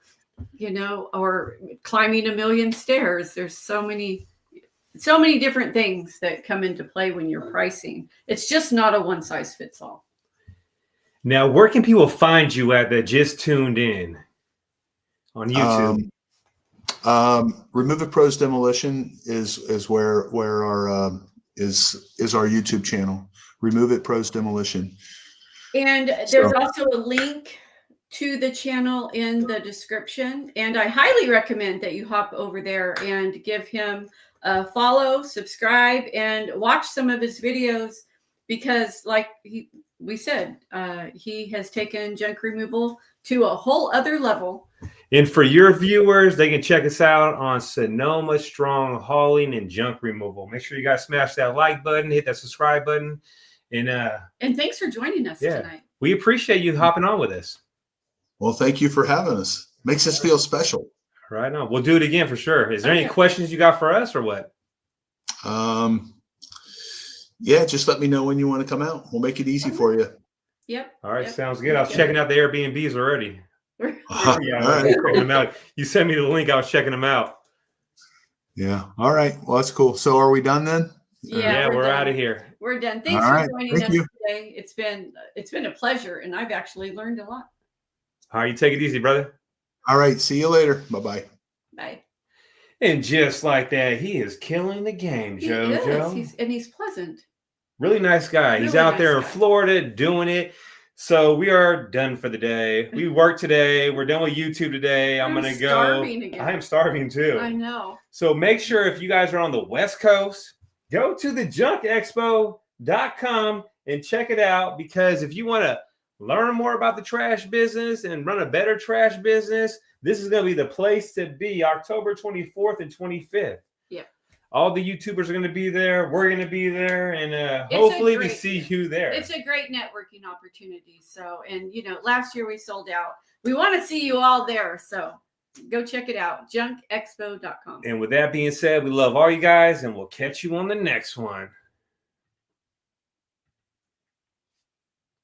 or climbing 1,000,000 stairs? There's so many different things that come into play when you're pricing. It's just not a one size fits all. Now, where can people find you at that just tuned in on YouTube? Remove It Pros Demolition is where our is our YouTube channel. Remove It Pros Demolition. And there's also a link to the channel in the description. And I highly recommend that you hop over there and give him a follow, subscribe, and watch some of his videos, because like we said, he has taken junk removal to a whole other level. And for your viewers, they can check us out on Sonoma Strong Hauling and Junk Removal. Make sure you guys smash that like button, hit that subscribe button. And thanks for joining us tonight. We appreciate you hopping on with us. Well, thank you for having us. Makes us feel special. Right on. We'll do it again for sure. Is there any questions you got for us or what? Yeah, just let me know when you want to come out. We'll make it easy for you. Yep. All right. Sounds good. I was checking out the Airbnbs already. Right. You sent me the link. I was checking them out. Yeah. All right. Well, that's cool. So are we done then? Yeah, we're out of here. We're done. Thanks for joining us today. It's been a pleasure, and I've actually learned a lot. All right. You take it easy, brother. All right. See you later. Bye-bye. Bye. And just like that, he is killing the game, JoJo. He's pleasant. Really nice guy. He's out there in Florida doing it. So we are done for the day. We worked today. We're done with YouTube today. I'm going to go. Again. I am starving too. I know. So make sure if you guys are on the West Coast, go to the junkexpo.com and check it out, because if you want to learn more about the trash business and run a better trash business, this is going to be the place to be, October 24th and 25th. Yeah. All the YouTubers are going to be there. We're going to be there. And hopefully we see you there. It's a great networking opportunity. So, and last year we sold out. We want to see you all there. So go check it out. junkexpo.com. And with that being said, we love all you guys, and we'll catch you on the next one.